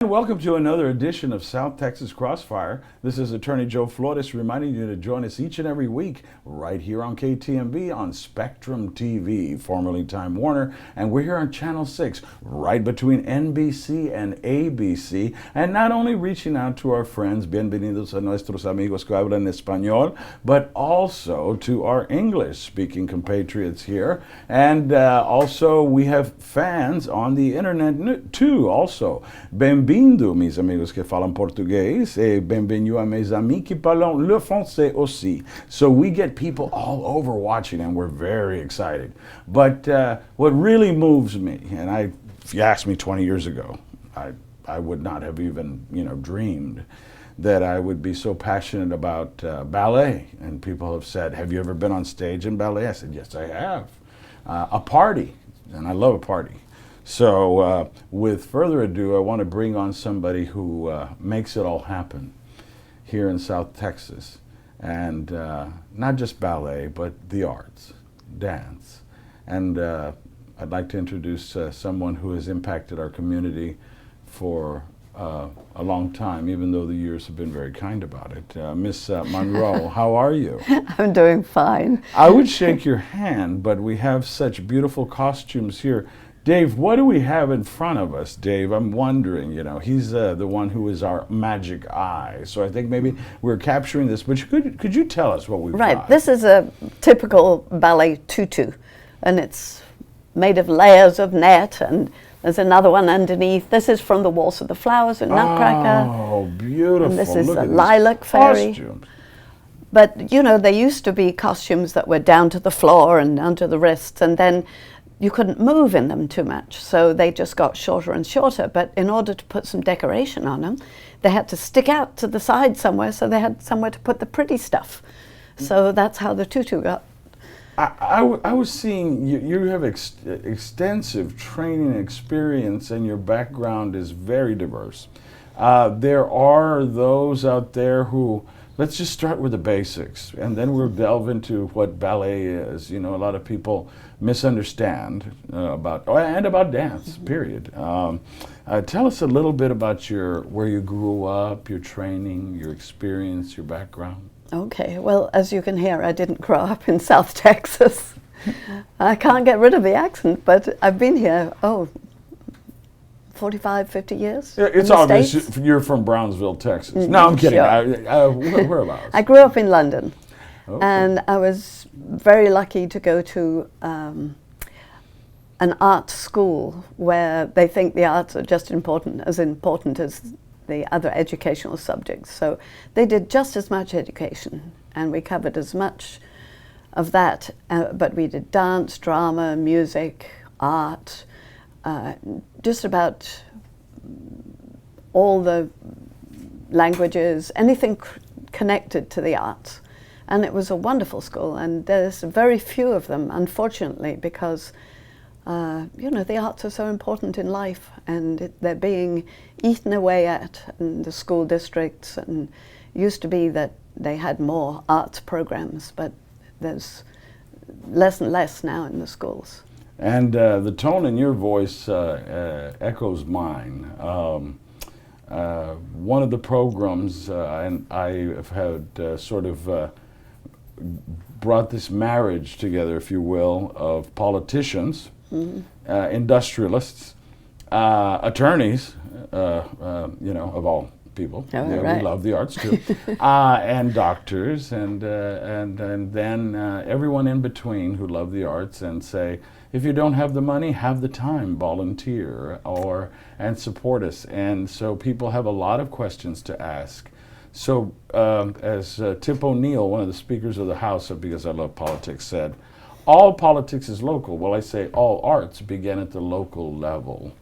And welcome to another edition of South Texas Crossfire. This is Attorney Joe Flores reminding you to join us each and every week right here on KTMV on Spectrum TV, formerly Time Warner. And we're here on Channel 6, right between NBC and ABC. And not only reaching out to our friends, bienvenidos a nuestros amigos que hablan español, but also to our English-speaking compatriots here. And also we have fans on the internet too, also. Bem-vindo, mis amigos que falam português, et bienvenue à mes amis qui parlent le français aussi. So we get people all over watching, and we're very excited. But what really moves me, and if you asked me 20 years ago, I would not have even, dreamed that I would be so passionate about ballet. And people have said, "Have you ever been on stage in ballet?" I said, "Yes, I have." A party, and I love a party. So with further ado, I want to bring on somebody who makes it all happen here in South Texas. And not just ballet, but the arts, dance. And I'd like to introduce someone who has impacted our community for a long time, even though the years have been very kind about it. Miss Munro, how are you? I'm doing fine. I would shake your hand, but we have such beautiful costumes here. Dave, what do we have in front of us, Dave? I'm wondering, he's the one who is our magic eye. So I think maybe we're capturing this, but could you tell us what we've got? Right, this is a typical ballet tutu, and it's made of layers of net, and there's another one underneath. This is from the Waltz of the Flowers in Nutcracker. Oh, beautiful. And this is Look a at lilac fairy. Costumes. But, there used to be costumes that were down to the floor and down to the wrists, and then you couldn't move in them too much, so they just got shorter and shorter. But in order to put some decoration on them, they had to stick out to the side somewhere, so they had somewhere to put the pretty stuff. So that's how the tutu got. I was seeing you have extensive training experience, and your background is very diverse. There are those out there who, let's just start with the basics, and then we'll delve into what ballet is. A lot of people misunderstand about dance, period. Tell us a little bit about where you grew up, your training, your experience, your background. Okay, well, as you can hear, I didn't grow up in South Texas. I can't get rid of the accent, but I've been here, 45, 50 years. Yeah, it's obvious you're from Brownsville, Texas. No, I'm kidding. Sure. Whereabouts? I grew up in London. Okay. And I was very lucky to go to an art school where they think the arts are just as important as the other educational subjects. So they did just as much education, and we covered as much of that, but we did dance, drama, music, art, just about all the languages, anything connected to the arts. And it was a wonderful school, and there's very few of them, unfortunately, because the arts are so important in life, and they're being eaten away at in the school districts. And it used to be that they had more arts programs, but there's less and less now in the schools. And the tone in your voice echoes mine. One of the programs, and I have had sort of brought this marriage together, if you will, of politicians, industrialists, attorneys, of all people. Oh, right. We love the arts too, and doctors, and then everyone in between who love the arts and say, if you don't have the money, have the time, volunteer, and support us. And so people have a lot of questions to ask. So as Tip O'Neill, one of the speakers of the House, because I love politics, said, all politics is local. Well, I say all arts begin at the local level.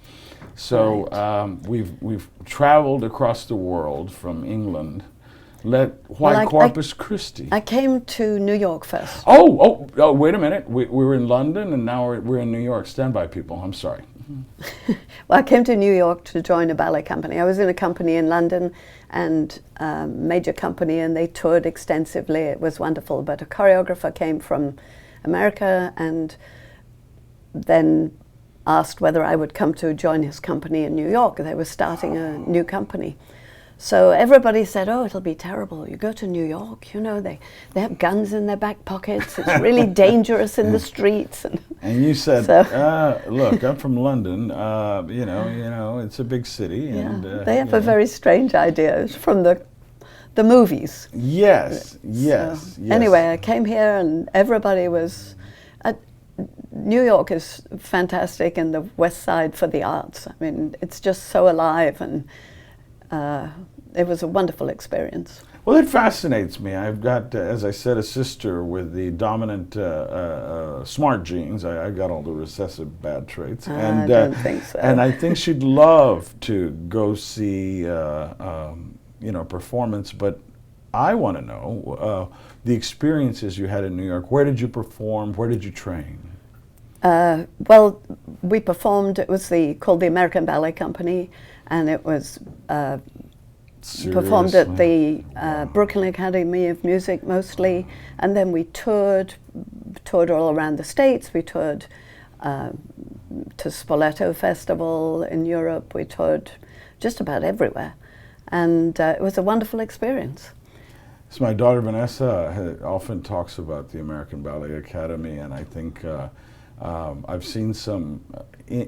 So right. We've traveled across the world from England. Why Corpus Christi? I came to New York first. Oh, wait a minute. We were in London, and now we're in New York. Stand by, people. I'm sorry. Well, I came to New York to join a ballet company. I was in a company in London, and major company, and they toured extensively. It was wonderful. But a choreographer came from America, and then asked whether I would come to join his company in New York. They were starting a new company. So everybody said, oh, it'll be terrible. You go to New York, you know, they have guns in their back pockets. It's really dangerous in the streets. And you said, so, look, I'm from London. You know, it's a big city. And, they have a very strange idea. It's from the movies. Yes, yes, so, yes. Anyway, I came here and everybody was... New York is fantastic, and the West Side for the arts. I mean, it's just so alive, and it was a wonderful experience. Well, it fascinates me. I've got, as I said, a sister with the dominant smart genes. I got all the recessive bad traits. And, I don't think so. And I think she'd love to go see, you know, performance, but I want to know the experiences you had in New York. Where did you perform? Where did you train? Well, we performed, it was called the American Ballet Company, and it was performed at the Brooklyn Academy of Music mostly, and then we toured all around the States. We toured to Spoleto Festival in Europe. We toured just about everywhere, and it was a wonderful experience. So my daughter Vanessa often talks about the American Ballet Academy, and I think I've seen some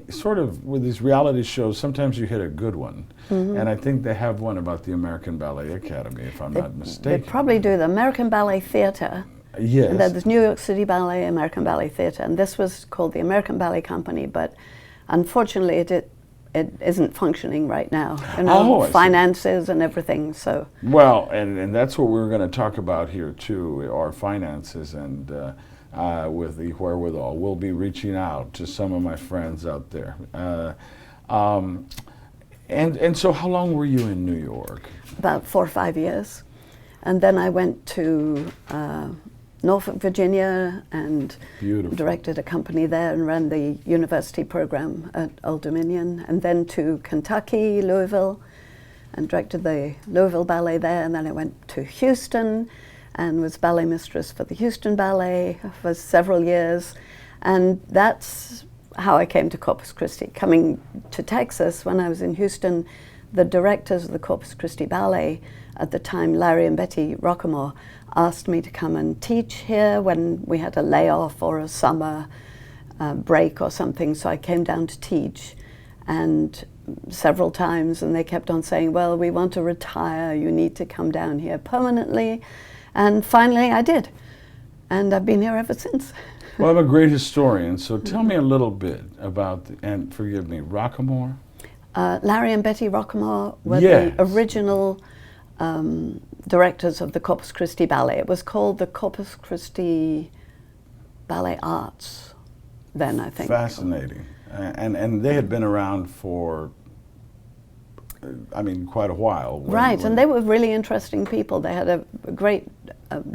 sort of with these reality shows, sometimes you hit a good one. Mm-hmm. And I think they have one about the American Ballet Academy, if I'm not mistaken. They probably do. The American Ballet Theatre. Yes. And then there's New York City Ballet, American Ballet Theatre, and this was called the American Ballet Company, but unfortunately it isn't functioning right now. You know, finances and everything, so. Well, and that's what we're going to talk about here too, our finances, and with the wherewithal. We'll be reaching out to some of my friends out there. And so how long were you in New York? About 4 or 5 years. And then I went to Norfolk, Virginia, and directed a company there and ran the university program at Old Dominion, and then to Kentucky, Louisville, and directed the Louisville Ballet there, and then I went to Houston and was ballet mistress for the Houston Ballet for several years, and that's how I came to Corpus Christi. Coming to Texas when I was in Houston, the directors of the Corpus Christi Ballet at the time, Larry and Betty Rockemore, asked me to come and teach here when we had a layoff or a summer break or something, so I came down to teach, and several times, and they kept on saying, well, we want to retire, you need to come down here permanently, and finally I did, and I've been here ever since. Well, I'm a great historian, so tell me a little bit about, and forgive me, Rockemore? Larry and Betty Rockemore were the original directors of the Corpus Christi Ballet. It was called the Corpus Christi Ballet Arts then, I think. Fascinating. And they had been around for, I mean, quite a while. Right, and they were really interesting people. They had a great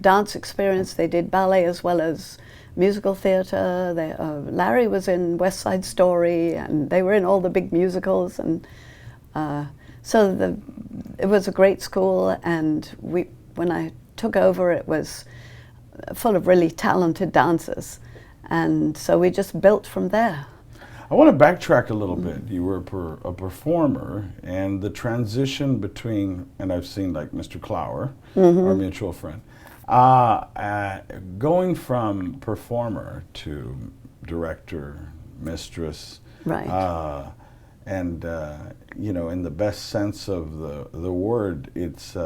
dance experience. They did ballet as well as musical theater. Larry was in West Side Story, and they were in all the big musicals, and so it was a great school, and when I took over, it was full of really talented dancers, and so we just built from there. I want to backtrack a little bit. You were a performer, and the transition between, and I've seen like Mr. Clower, our mutual friend, going from performer to director, mistress, right. And you know, in the best sense of the word, it's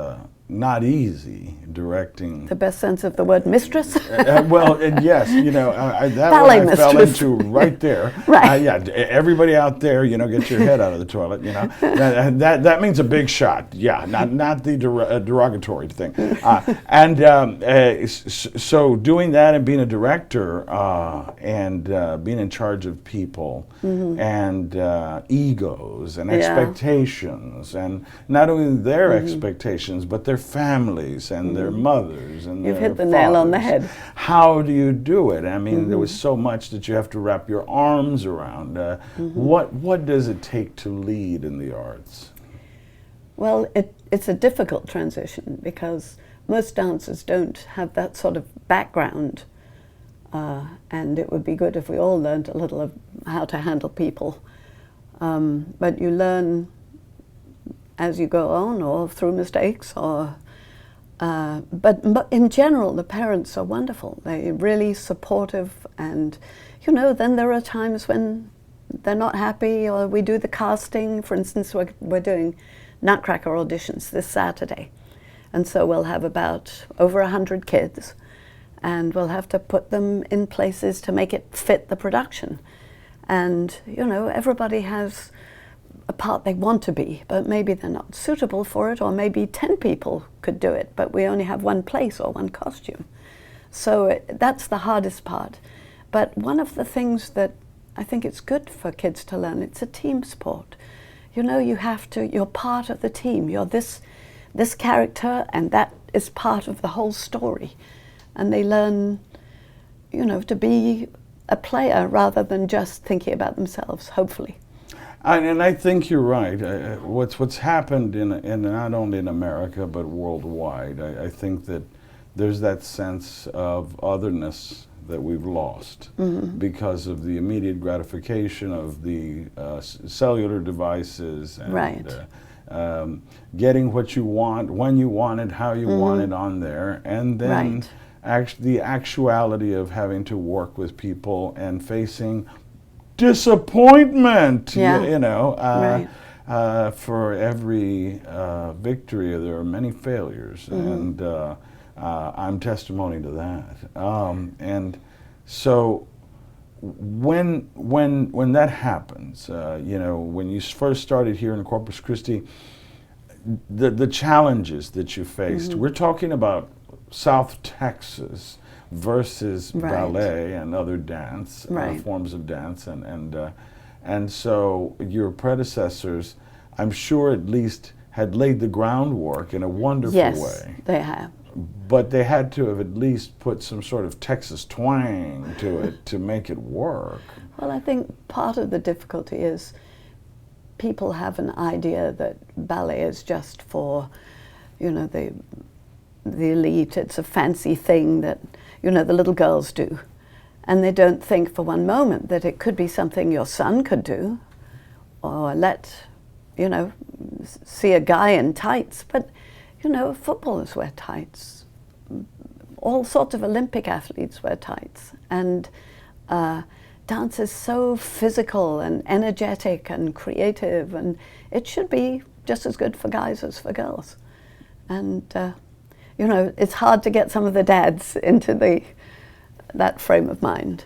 not easy directing. The best sense of the word mistress? Well, yes, you know, that Ballet one I fell mistress. into right there. Right. Yeah, everybody out there, you know, get your head out of the toilet, you know. That means a big shot, yeah, not the derogatory thing. So doing that and being a director and being in charge of people and egos and expectations, and not only their expectations, but their families and their mothers and You've their hit the nail on the fathers. head. How do you do it? I mean, there was so much that you have to wrap your arms around. What does it take to lead in the arts? Well, it's a difficult transition because most dancers don't have that sort of background and it would be good if we all learned a little of how to handle people. But you learn as you go on, or through mistakes, or but in general, the parents are wonderful. They're really supportive, and then there are times when they're not happy, or we do the casting. For instance, we're doing Nutcracker auditions this Saturday, and so we'll have about over 100 kids, and we'll have to put them in places to make it fit the production. And everybody has a part they want to be, but maybe they're not suitable for it, or maybe 10 people could do it, but we only have one place or one costume. So that's the hardest part. But one of the things that I think it's good for kids to learn, it's a team sport. You're part of the team. You're this character, and that is part of the whole story. And they learn, to be a player rather than just thinking about themselves, hopefully. And I think you're right. What's happened in not only in America but worldwide, I think that there's that sense of otherness that we've lost because of the immediate gratification of the cellular devices and right. Getting what you want, when you want it, how you want it on there, and then the actuality of having to work with people and facing disappointment. For every victory there are many failures, and I'm testimony to that. And so when that happens, when you first started here in Corpus Christi, the challenges that you faced, we're talking about South Texas versus ballet and other dance forms of dance, and so your predecessors, I'm sure, at least had laid the groundwork in a wonderful way. Yes, they have. But they had to have at least put some sort of Texas twang to it to make it work. Well, I think part of the difficulty is people have an idea that ballet is just for, the elite. It's a fancy thing that, the little girls do. And they don't think for one moment that it could be something your son could do, or see a guy in tights. But, footballers wear tights. All sorts of Olympic athletes wear tights. And dance is so physical and energetic and creative, and it should be just as good for guys as for girls. And it's hard to get some of the dads into that frame of mind.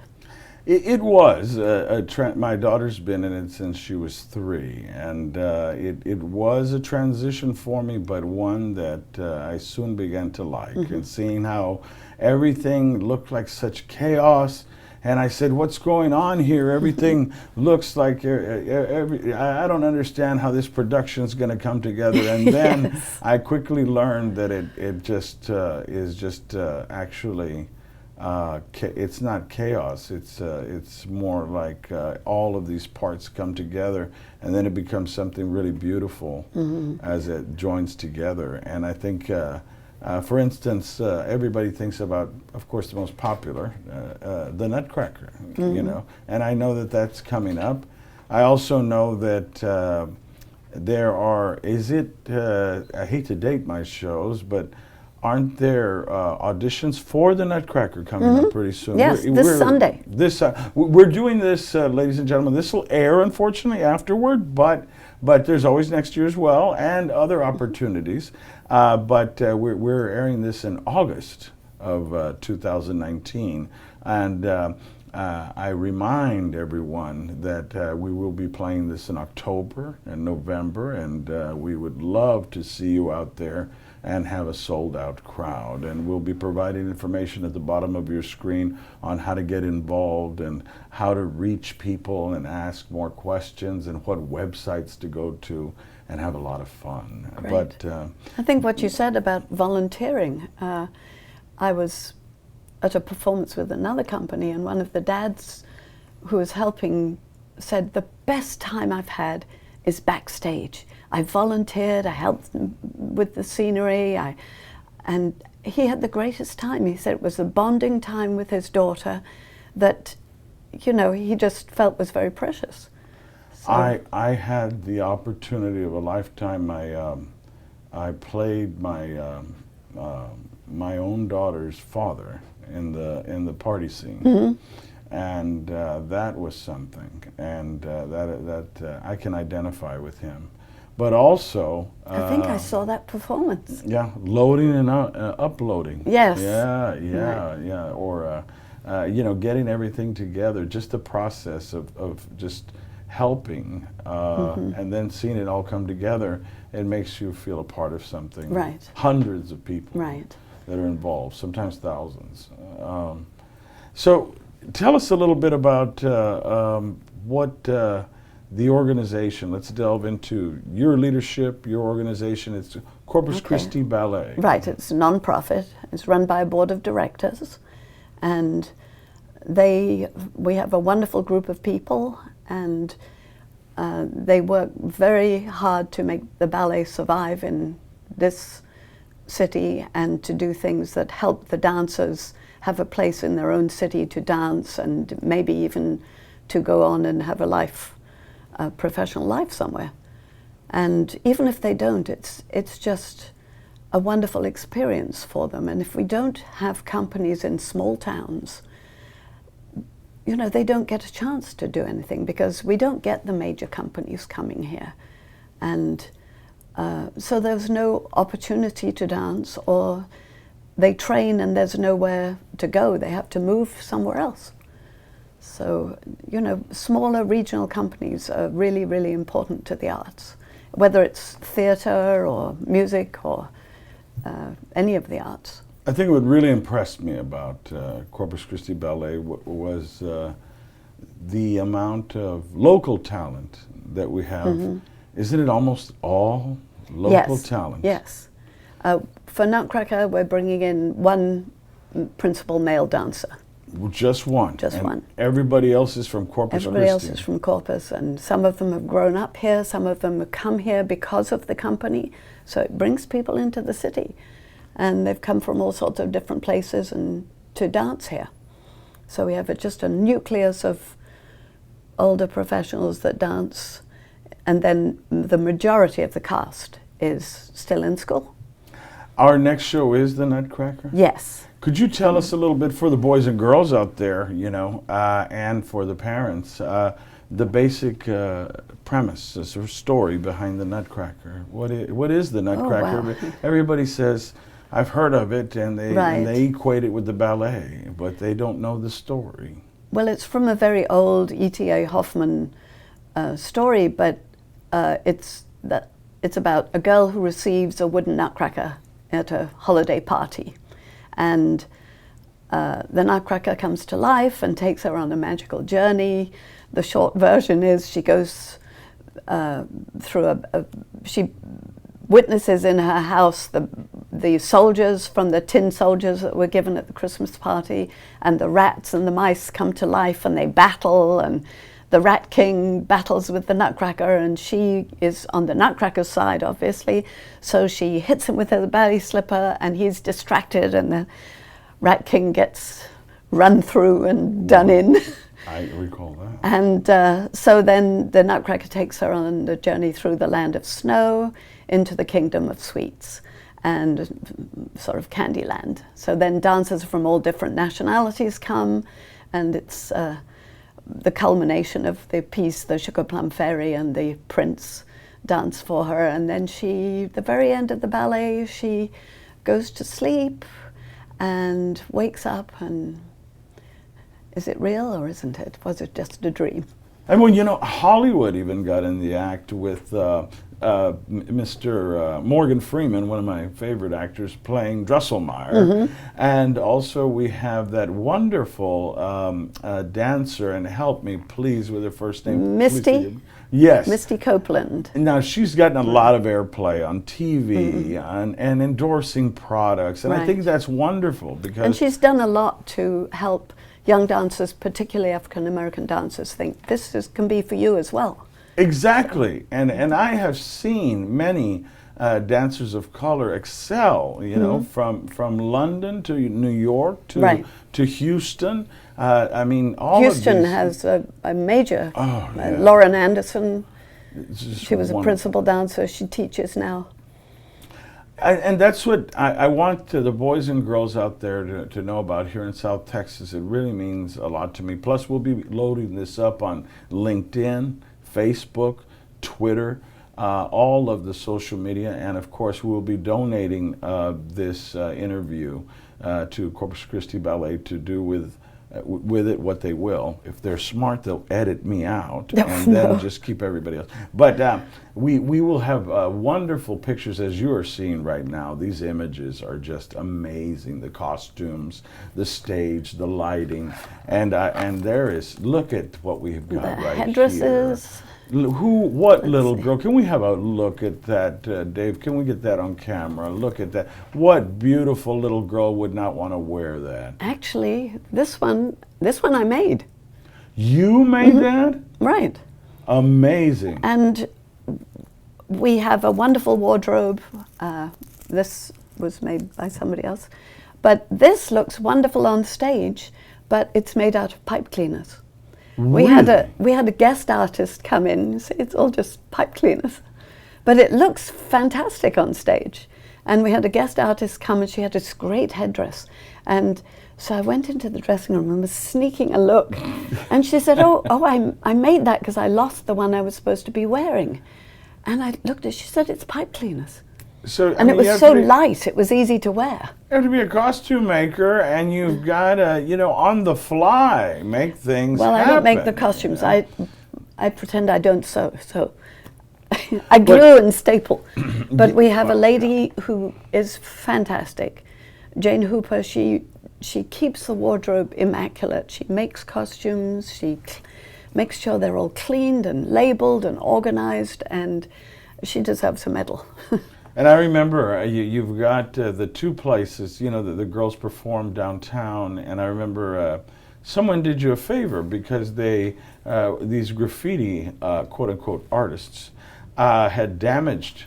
It was a trend. My daughter's been in it since she was 3, and it was a transition for me, but one that I soon began to like. And seeing how everything looked like such chaos, and I said, "What's going on here? Everything looks like I don't understand how this production's going to come together." And then I quickly learned that it just is just actually. It's not chaos. It's more like all of these parts come together, and then it becomes something really beautiful as it joins together. And I think, for instance, everybody thinks about, of course, the most popular, the Nutcracker. And I know that that's coming up. I also know that there are. I hate to date my shows, but aren't there auditions for the Nutcracker coming up pretty soon? Yes, this Sunday. We're doing this, ladies and gentlemen. This will air, unfortunately, afterward, but there's always next year as well, and other opportunities. But we're airing this in August of 2019, and I remind everyone that we will be playing this in October and November, and we would love to see you out there and have a sold-out crowd. And we'll be providing information at the bottom of your screen on how to get involved and how to reach people and ask more questions and what websites to go to and have a lot of fun. Great. But I think what you said about volunteering, I was at a performance with another company, and one of the dads who was helping said, "The best time I've had is backstage. I volunteered, I helped them with the scenery, and he had the greatest time. He said it was a bonding time with his daughter that, you know, he just felt was very precious. So I had the opportunity of a lifetime. I played my own daughter's father in the party scene, mm-hmm. and that was something, and that I can identify with him. But also, I think I saw that performance. yeah, loading and uploading. Yes. Yeah, Right. yeah. Or you know, getting everything together. Just the process of just helping, mm-hmm. and then seeing it all come together. It makes you feel a part of something. Right. Hundreds of people. Right. That are involved, sometimes thousands. So tell us a little bit about what the organization, let's delve into your leadership, your organization. It's Corpus Christi Ballet. Right, it's a non-profit. It's run by a board of directors, and we have a wonderful group of people, and they work very hard to make the ballet survive in this city and to do things that help the dancers have a place in their own city to dance and maybe even to go on and have a professional life somewhere. And even if they don't, it's just a wonderful experience for them. And if we don't have companies in small towns, you know, they don't get a chance to do anything because we don't get the major companies coming here. And so there's no opportunity to dance, or they train and there's nowhere to go. They have to move somewhere else. So, you know, smaller regional companies are really, really important to the arts, whether it's theater or music or any of the arts. I think what really impressed me about Corpus Christi Ballet was the amount of local talent that we have. Mm-hmm. Isn't it almost all local Yes. talent? Yes. For Nutcracker, we're bringing in one principal male dancer. Just one. Just and one. Everybody else is from Corpus Everybody else Christi. is from Corpus, and some of them have grown up here, some of them have come here because of the company, so it brings people into the city. And they've come from all sorts of different places and to dance here. So we have just a nucleus of older professionals that dance, and then the majority of the cast is still in school. Our next show is the Nutcracker? Yes. Could you tell us a little bit for the boys and girls out there, you know, and for the parents, the basic premise, the sort of story behind the Nutcracker? What is the Nutcracker? Oh, wow. Everybody says, I've heard of it, and they equate it with the ballet, but they don't know the story. Well, it's from a very old E.T.A. Hoffman story, but it's about a girl who receives a wooden nutcracker at a holiday party. And the Nutcracker comes to life and takes her on a magical journey. The short version is she goes through she witnesses in her house the soldiers from the tin soldiers that were given at the Christmas party, and the rats and the mice come to life and they battle, and the Rat King battles with the Nutcracker, and she is on the Nutcracker's side, obviously, so she hits him with her ballet slipper and he's distracted, and the Rat King gets run through and done in. I recall that. And so then the Nutcracker takes her on the journey through the land of snow into the kingdom of sweets and sort of Candyland. So then dancers from all different nationalities come, and it's the culmination of the piece, the Sugar Plum Fairy and the prince dance for her, and then the very end of the ballet, she goes to sleep and wakes up, and is it real or isn't it? Was it just a dream? And well, you know, Hollywood even got in the act with Mr. Morgan Freeman, one of my favorite actors, playing Drosselmeyer. Mm-hmm. And also we have that wonderful dancer, and help me please with her first name. Misty? Yes. Misty Copeland. Now, she's gotten a lot of airplay on TV and endorsing products, and I think that's wonderful because... And she's done a lot to help young dancers, particularly African-American dancers, think this can be for you as well. Exactly, and I have seen many dancers of color excel. You know, from London to New York to Right. to Houston. I mean, all Houston of these. has a major. Oh, yeah. Lauren Anderson, It's just she was a wonderful. principal dancer. She teaches now. And that's what I want the boys and girls out there to know about here in South Texas. It really means a lot to me. Plus, we'll be loading this up on LinkedIn, Facebook, Twitter, all of the social media. And of course, we'll be donating this interview to Corpus Christi Ballet to do with it what they will. If they're smart, they'll edit me out and then just keep everybody else. But we will have wonderful pictures as you are seeing right now. These images are just amazing. The costumes, the stage, the lighting, and there is, look at what we've got The right headdresses. here. What little girl? Can we have a look at that, Dave? Can we get that on camera? Look at that. What beautiful little girl would not want to wear that? Actually, this one I made. You made that? Right. Amazing. And we have a wonderful wardrobe. This was made by somebody else. But this looks wonderful on stage, but it's made out of pipe cleaners. We had a guest artist come in. See, it's all just pipe cleaners, but it looks fantastic on stage. And we had a guest artist come, and she had this great headdress. And so I went into the dressing room and was sneaking a look. And she said, "Oh, I made that because I lost the one I was supposed to be wearing." And I looked at. She said, "It's pipe cleaners." So, And it was so light, it was easy to wear. You have to be a costume maker, and you've got to, on the fly, make things Well, happen. I don't make the costumes. I pretend I don't sew. So I glue and staple. But we have a lady who is fantastic, Jane Hooper. She keeps the wardrobe immaculate. She makes costumes. She makes sure they're all cleaned and labeled and organized, and she deserves a medal. And I remember you've got the two places, the girls perform downtown, and I remember someone did you a favor because these graffiti, quote unquote, artists had damaged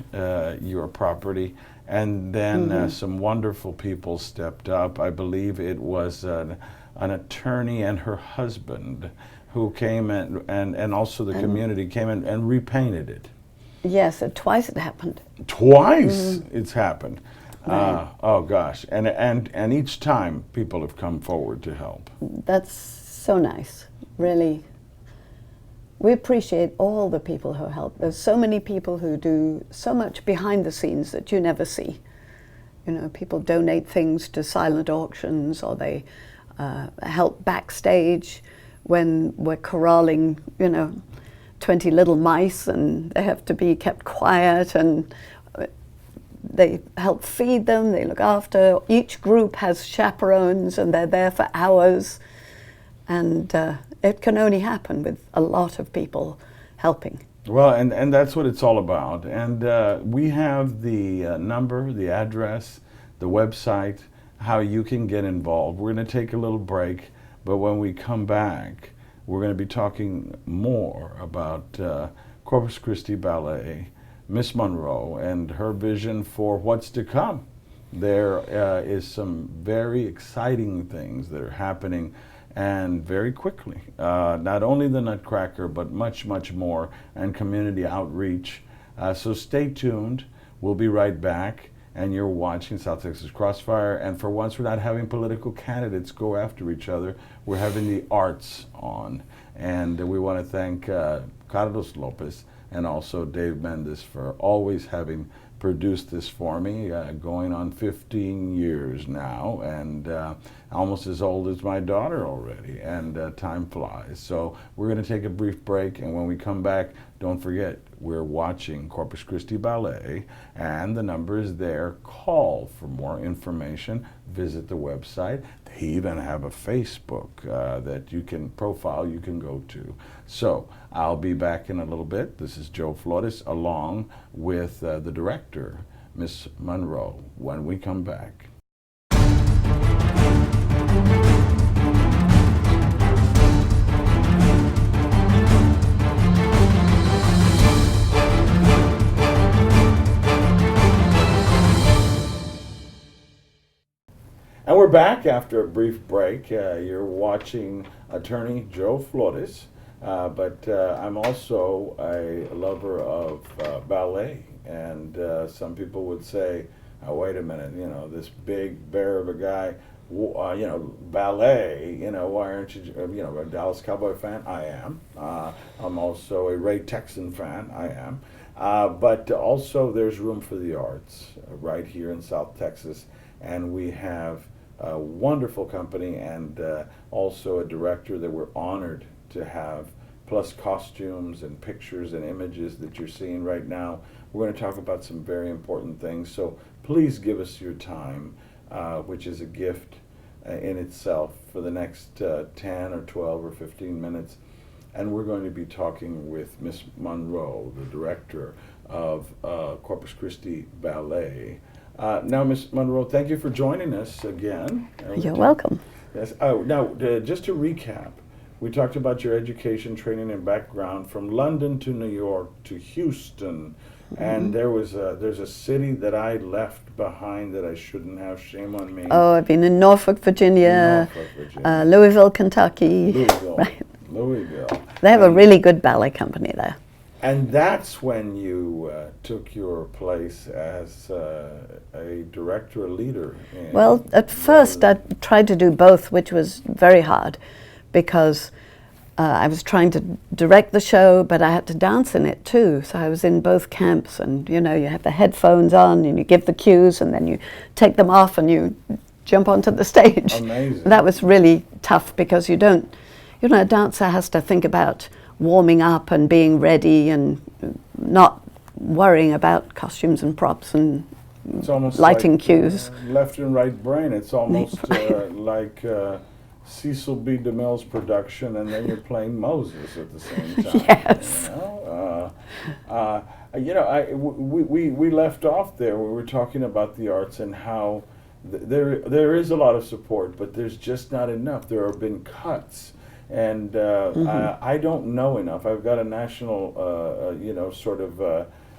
your property, and then some wonderful people stepped up. I believe it was an attorney and her husband who came and also the community came in and repainted it. Yes, twice it happened. Twice it's happened. Right. Oh gosh, and each time people have come forward to help. That's so nice, really. We appreciate all the people who help. There's so many people who do so much behind the scenes that you never see. People donate things to silent auctions, or they help backstage when we're corralling, 20 little mice, and they have to be kept quiet, and they help feed them, they look after. Each group has chaperones, and they're there for hours, and it can only happen with a lot of people helping. Well, and that's what it's all about. And we have the number, the address, the website, how you can get involved. We're going to take a little break, but when we come back, we're going to be talking more about Corpus Christi Ballet, Miss Munro, and her vision for what's to come. There is some very exciting things that are happening, and very quickly. Not only the Nutcracker, but much, much more, and community outreach. So stay tuned. We'll be right back. And you're watching South Texas Crossfire. And for once, we're not having political candidates go after each other. We're having the arts on. And we want to thank Carlos Lopez and also Dave Mendes for always having produced this for me, going on 15 years now, and almost as old as my daughter already, and time flies. So we're going to take a brief break, and when we come back, don't forget, we're watching Corpus Christi Ballet, and the number is there. Call for more information. Visit the website. They even have a Facebook that you can profile you can go to. So I'll be back in a little bit. This is Joe Flores along with the director, Miss Munro, when we come back. we're back after a brief break. You're watching attorney Joe Flores, but I'm also a lover of ballet, and some people would say, oh, wait a minute, you know, this big bear of a guy, you know, ballet, you know, why aren't you, you know, a Dallas Cowboy fan? I am. I'm also a Ray Texan fan. I am. But also there's room for the arts right here in South Texas, and we have a wonderful company and also a director that we're honored to have, plus costumes and pictures and images that you're seeing right now. We're going to talk about some very important things, so please give us your time, which is a gift in itself, for the next 10 or 12 or 15 minutes. And we're going to be talking with Miss Munro, the director of Corpus Christi Ballet. Now, Miss Munro, thank you for joining us again. You're welcome. Yes. Oh, now, just to recap, we talked about your education, training, and background from London to New York to Houston. And there's a city that I left behind that I shouldn't have. Shame on me. Oh, I've been in Norfolk, Virginia, Louisville, Kentucky. Louisville. Right. Louisville. They have a really good ballet company there. And that's when you took your place as a director, a leader. Well, at first I tried to do both, which was very hard because I was trying to direct the show, but I had to dance in it too. So I was in both camps, and you know, you have the headphones on and you give the cues and then you take them off and you jump onto the stage. Amazing. That was really tough because you know, a dancer has to think about warming up and being ready and not worrying about costumes and props and it's almost lighting like, cues. Left and right brain. It's almost like Cecil B. DeMille's production, and then you're playing Moses at the same time. Yes. You know, we left off there. We were talking about the arts and how there is a lot of support, but there's just not enough. There have been cuts. And I don't know enough. I've got a national, you know, sort of,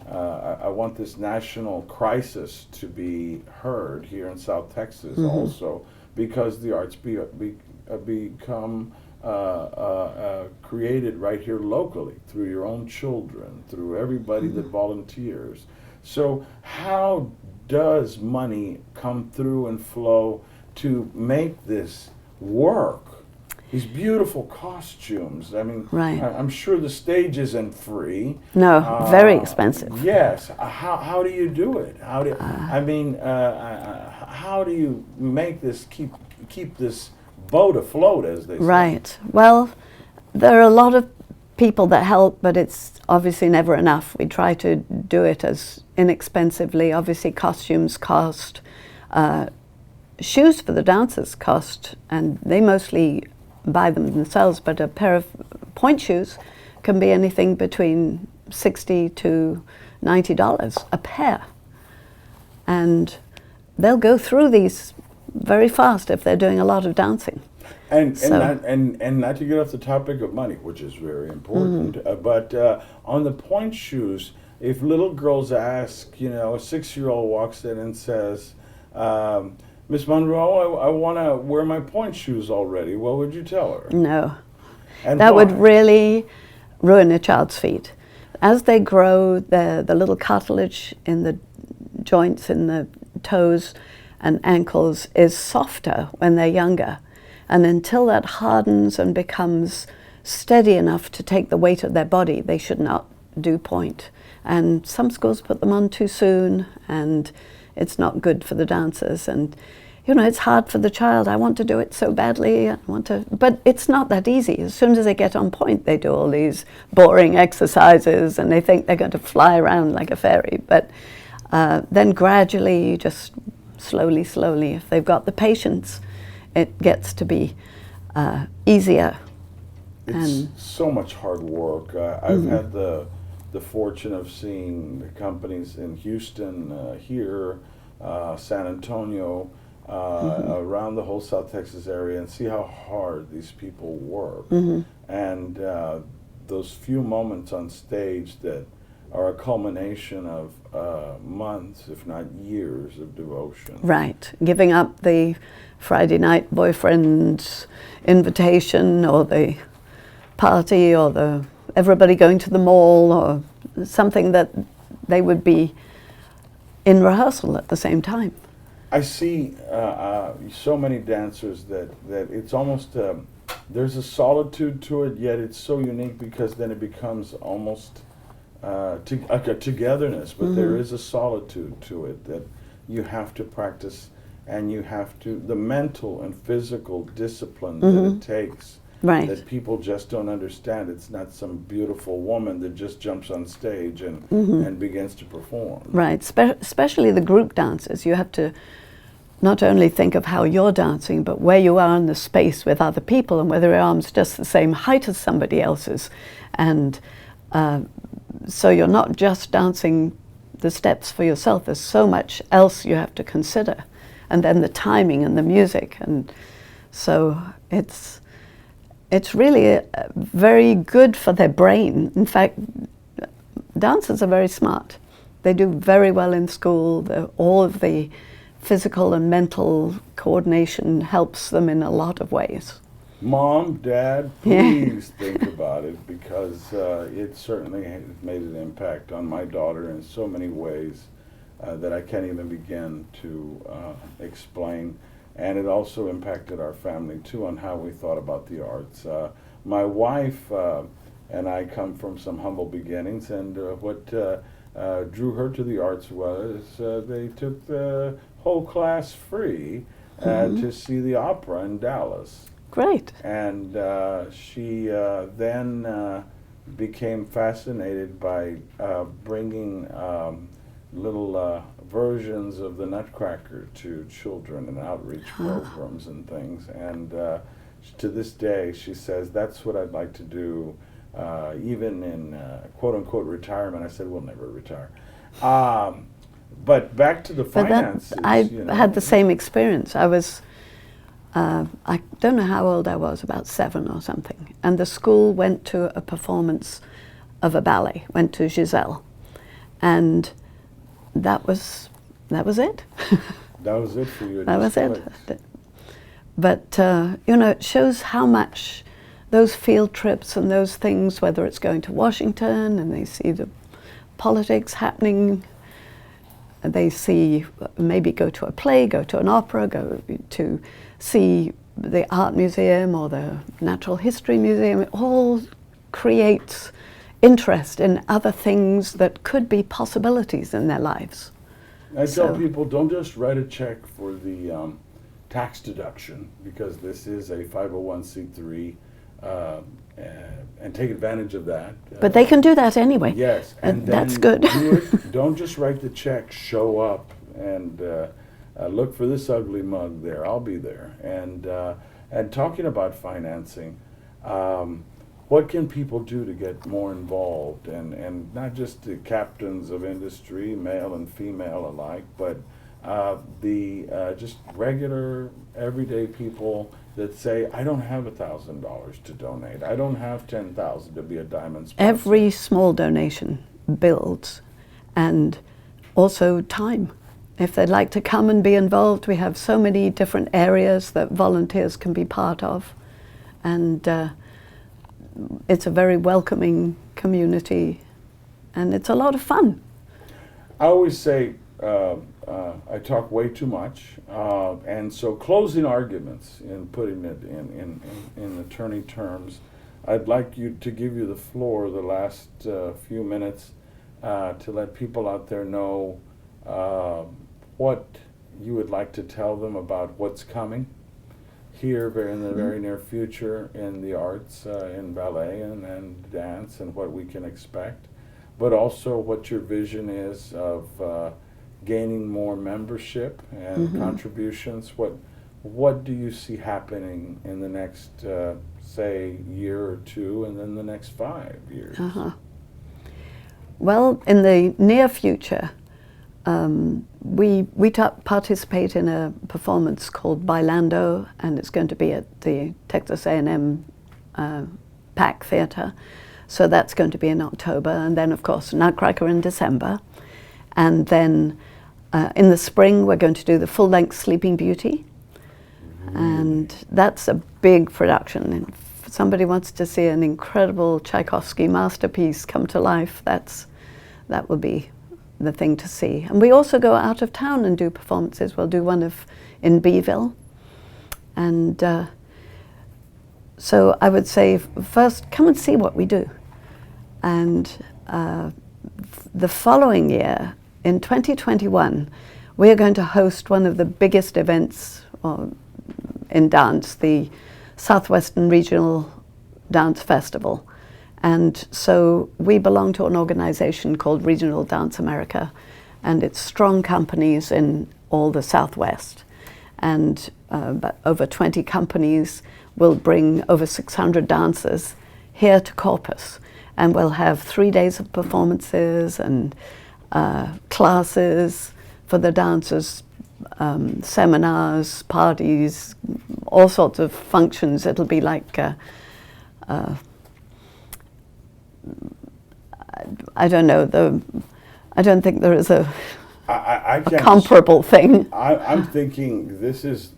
I want this national crisis to be heard here in South Texas also, because the arts become created right here locally through your own children, through everybody that volunteers. So how does money come through and flow to make this work? These beautiful costumes. I mean, right. I'm sure the stage isn't free. No, very expensive. Yes. How do you do it? How do I mean? How do you make this keep this boat afloat, as they say? Right. Well, there are a lot of people that help, but it's obviously never enough. We try to do it as inexpensively. Obviously, costumes cost. Shoes for the dancers cost, and they mostly buy them themselves, but a pair of point shoes can be anything between $60 to $90 a pair. And they'll go through these very fast if they're doing a lot of dancing. And not to get off the topic of money, which is very important, but on the point shoes, if little girls ask, you know, a 6-year-old walks in and says, Miss Munro, I want to wear my point shoes already. What would you tell her? No. And that why? would really ruin a child's feet. As they grow, the little cartilage in the joints in the toes and ankles is softer when they're younger. And until that hardens and becomes steady enough to take the weight of their body, they should not do point. And some schools put them on too soon, and it's not good for the dancers. And you know, it's hard for the child. I want to do it so badly. But it's not that easy. As soon as they get on point, they do all these boring exercises and they think they're going to fly around like a fairy. But then gradually, just slowly, if they've got the patience, it gets to be easier. It's so much hard work. I've had the fortune of seeing the companies in Houston, here, San Antonio, around the whole South Texas area, and see how hard these people work. And those few moments on stage that are a culmination of months, if not years, of devotion. Right. Giving up the Friday night boyfriend's invitation, or the party, or the everybody going to the mall, or something that they would be in rehearsal at the same time. I see so many dancers that it's almost there's a solitude to it, yet it's so unique because then it becomes almost like a togetherness, but there is a solitude to it that you have to practice, and you have to, the mental and physical discipline that it takes, Right. that people just don't understand. It's not some beautiful woman that just jumps on stage and begins to perform. Right. Especially the group dances. You have to not only think of how you're dancing, but where you are in the space with other people, and whether your arm's just the same height as somebody else's. And so you're not just dancing the steps for yourself. There's so much else you have to consider. And then the timing and the music. And so it's really very good for their brain. In fact, dancers are very smart. They do very well in school. All of the physical and mental coordination helps them in a lot of ways. Mom, Dad, please think about it, because it certainly has made an impact on my daughter in so many ways that I can't even begin to explain. And it also impacted our family too on how we thought about the arts. My wife and I come from some humble beginnings, and what drew her to the arts was they took the whole class free to see the opera in Dallas. Great. And she then became fascinated by bringing little versions of the Nutcracker to children and outreach programs and things. And to this day, she says, that's what I'd like to do, even in quote-unquote retirement. I said, we'll never retire. But back to the finances. I had the same experience. I was, I don't know how old I was, about 7 or something. And the school went to a performance of a ballet, went to Giselle. And that was it. That was it for you. That was it. But, it shows how much those field trips and those things, whether it's going to Washington and they see the politics happening, they see maybe go to a play, go to an opera, go to see the art museum or the natural history museum. It all creates interest in other things that could be possibilities in their lives. I tell people, don't just write a check for the tax deduction, because this is a 501c3, and take advantage of that. But they can do that anyway. Yes, and that's good. Don't just write the check, show up, and look for this ugly mug there. I'll be there. And talking about financing, what can people do to get more involved, and not just the captains of industry, male and female alike, but the just regular, everyday people that say, I don't have $1,000 to donate. I don't have $10,000 to be a diamond sponsor. Every small donation builds, and also time. If they'd like to come and be involved, we have so many different areas that volunteers can be part of, and it's a very welcoming community, and it's a lot of fun. I always say I talk way too much, and so closing arguments, in putting it in attorney terms, I'd like you to give you the floor the last few minutes to let people out there know what you would like to tell them about what's coming here in the very near future in the arts, in ballet and dance, and what we can expect, but also what your vision is of gaining more membership and contributions. What do you see happening in the next, say, year or two, and then the next 5 years? Well, in the near future, we participate in a performance called Bailando, and it's going to be at the Texas A&M PAC Theater. So that's going to be in October. And then, of course, Nutcracker in December. And then in the spring, we're going to do the full-length Sleeping Beauty. And that's a big production. And if somebody wants to see an incredible Tchaikovsky masterpiece come to life, that will be the thing to see. And we also go out of town and do performances. We'll do one in Beeville. And so I would say, first, come and see what we do. And the following year, in 2021, we are going to host one of the biggest events in dance, the Southwestern Regional Dance Festival. And so we belong to an organization called Regional Dance America, and it's strong companies in all the Southwest. And but over 20 companies will bring over 600 dancers here to Corpus. And we'll have 3 days of performances and classes for the dancers, seminars, parties, all sorts of functions. It'll be like, I don't know, I don't think there is a comparable thing. I'm thinking this is,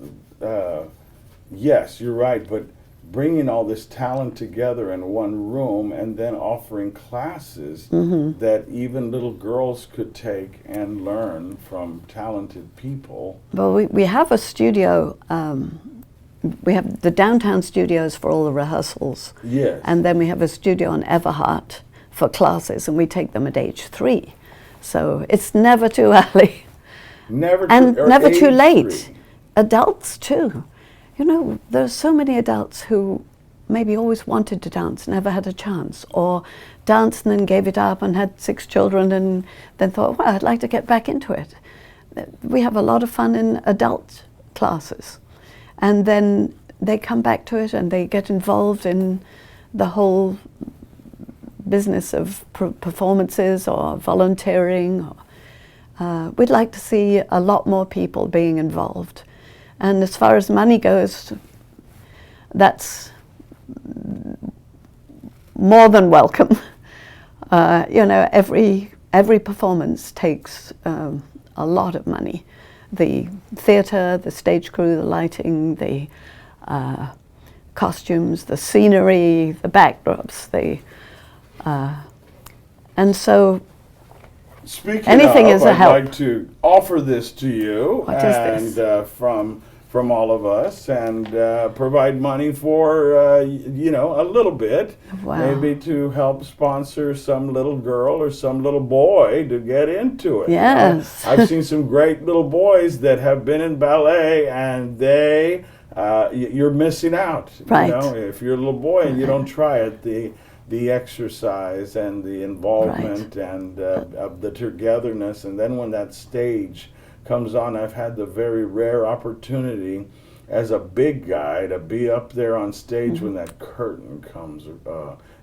yes, you're right, but bringing all this talent together in one room and then offering classes that even little girls could take and learn from talented people. Well, we have a studio. We have the downtown studios for all the rehearsals. Yes. And then we have a studio on Everhart for classes, and we take them at age 3. So it's never too early. Never too late. 3. Adults too. You know, there's so many adults who maybe always wanted to dance, never had a chance, or danced and then gave it up and had 6 children and then thought, well, I'd like to get back into it. We have a lot of fun in adult classes. And then they come back to it and they get involved in the whole business of performances or volunteering. We'd like to see a lot more people being involved. And as far as money goes, that's more than welcome. You know, every performance takes a lot of money. The theatre, the stage crew, the lighting, the costumes, the scenery, the backdrops, and so Speaking anything of, is a I'd help. like to offer this to you, What is this? From all of us, and provide money for you know, a little bit, Wow. maybe to help sponsor some little girl or some little boy to get into it. Yes. You know? I've seen some great little boys that have been in ballet, and they you're missing out. Right. You know, if you're a little boy and you don't try it, the exercise and the involvement and of the togetherness, and then when that stage comes on, I've had the very rare opportunity as a big guy to be up there on stage when that curtain comes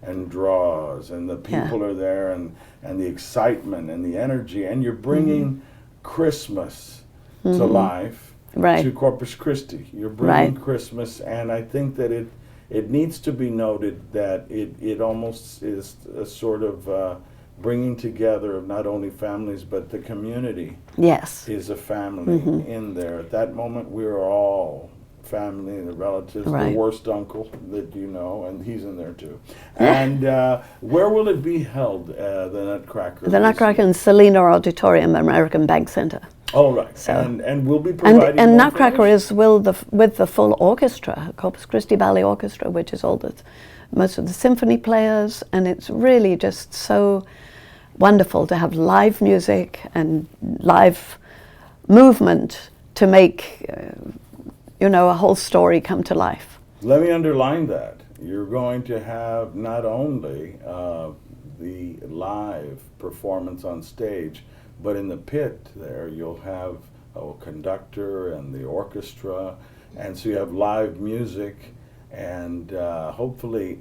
and draws, and the people are there, and the excitement and the energy, and you're bringing Christmas to life, to Corpus Christi. You're bringing Christmas, and I think that it needs to be noted that it almost is a sort of bringing together of not only families but the community. Yes. Is a family in there. At that moment, we are all family, the relatives, the worst uncle that you know, and he's in there too. And where will it be held, the Nutcracker? The Nutcracker in Selena Auditorium, American Bank Center. Oh, right. So, and we'll be providing and more Nutcracker is with the full orchestra, Corpus Christi Ballet Orchestra, which is all most of the symphony players, and it's really just so wonderful to have live music and live movement to make you know, a whole story come to life. Let me underline that. You're going to have not only the live performance on stage, but in the pit there you'll have a conductor and the orchestra, and so you have live music, and hopefully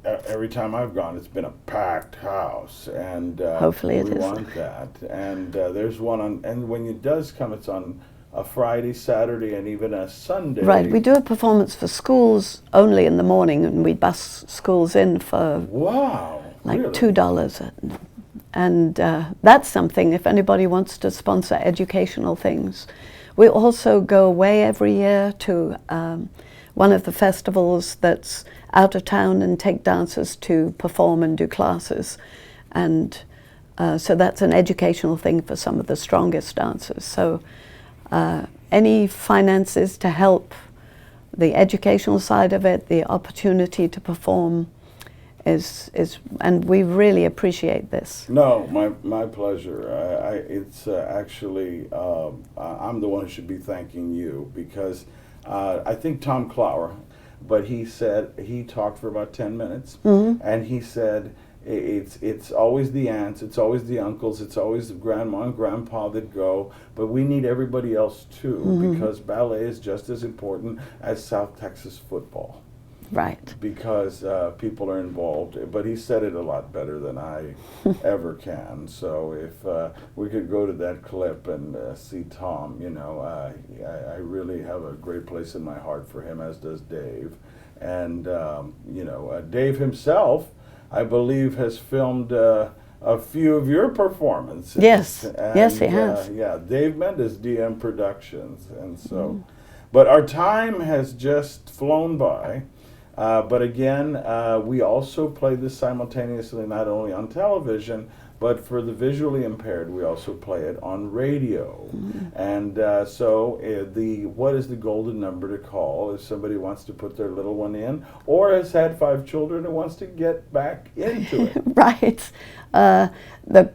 every time I've gone it's been a packed house, and hopefully we want that. And there's one on, and when it does come, it's on a Friday, Saturday, and even a Sunday. Right, we do a performance for schools only in the morning, and we bus schools in for Wow, like really? $2. And that's something, if anybody wants to sponsor educational things. We also go away every year to one of the festivals that's out of town and take dancers to perform and do classes. And so that's an educational thing for some of the strongest dancers. So any finances to help the educational side of it, the opportunity to perform is and we really appreciate this. No, my pleasure. It's actually, I'm the one who should be thanking you, because I think Tom Clower, but he said, he talked for about 10 minutes, and he said, it's always the aunts, it's always the uncles, it's always the grandma and grandpa that go, but we need everybody else too, because ballet is just as important as South Texas football. Right. Because people are involved. But he said it a lot better than I ever can. So if we could go to that clip and see Tom, you know, I really have a great place in my heart for him, as does Dave. And, you know, Dave himself, I believe, has filmed a few of your performances. Yes, and, yes, he has. Yeah, Dave Mendes, DM Productions. And so, but our time has just flown by. But again, we also play this simultaneously, not only on television, but for the visually impaired, we also play it on radio. And so what is the golden number to call if somebody wants to put their little one in, or has had 5 children and wants to get back into it? Right. The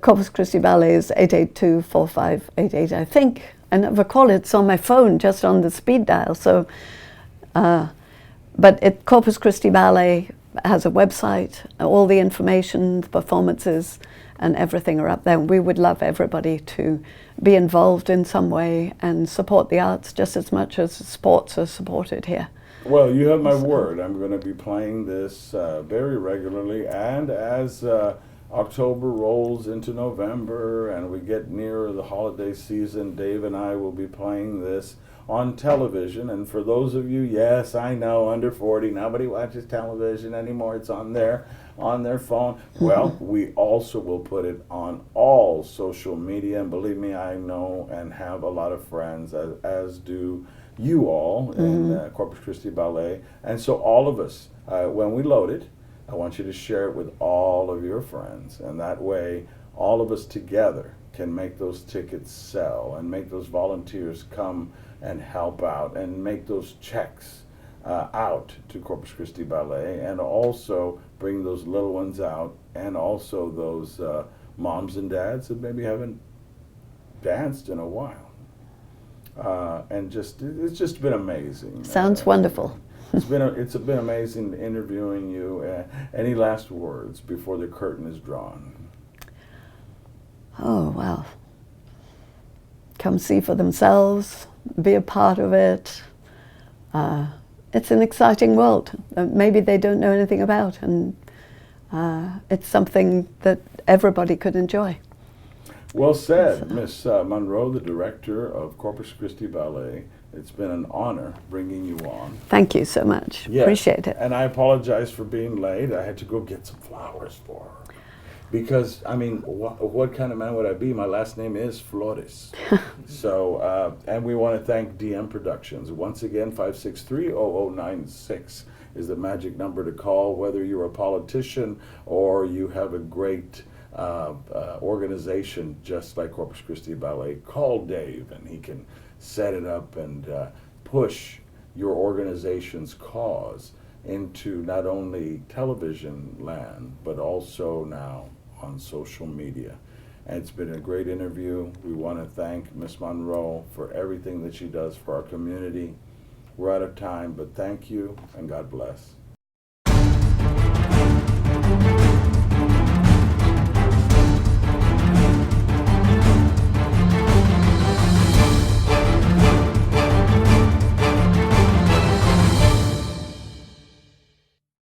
Corpus Christi Ballet is 882-4588, I think. I never call it. It's on my phone, just on the speed dial. So. But Corpus Christi Ballet has a website, all the information, the performances, and everything are up there. We would love everybody to be involved in some way and support the arts just as much as sports are supported here. Well, you have my word. I'm going to be playing this very regularly, and as October rolls into November and we get nearer the holiday season, Dave and I will be playing this on television. And for those of you, yes, I know, under 40, nobody watches television anymore, it's on their phone. Well, we also will put it on all social media, and believe me, I know and have a lot of friends, as do you all in Corpus Christi Ballet. And so all of us, when we load it, I want you to share it with all of your friends, and that way all of us together can make those tickets sell and make those volunteers come and help out and make those checks out to Corpus Christi Ballet, and also bring those little ones out, and also those moms and dads that maybe haven't danced in a while. And it's just been amazing. Sounds wonderful. It's been amazing interviewing you. Any last words before the curtain is drawn? Oh, well. Come see for themselves, be a part of it. It's an exciting world that maybe they don't know anything about, and it's something that everybody could enjoy. Well said, Miss Munro, the director of Corpus Christi Ballet. It's been an honor bringing you on. Thank you so much. Yes. Appreciate it. And I apologize for being late. I had to go get some flowers for her. Because, I mean, what kind of man would I be? My last name is Flores. So, and we want to thank DM Productions. Once again, 563-0096 is the magic number to call, whether you're a politician or you have a great organization just like Corpus Christi Ballet. Call Dave and he can set it up and push your organization's cause into not only television land, but also now on social media. And it's been a great interview. We want to thank Miss Munro for everything that she does for our community. We're out of time, but thank you and God bless.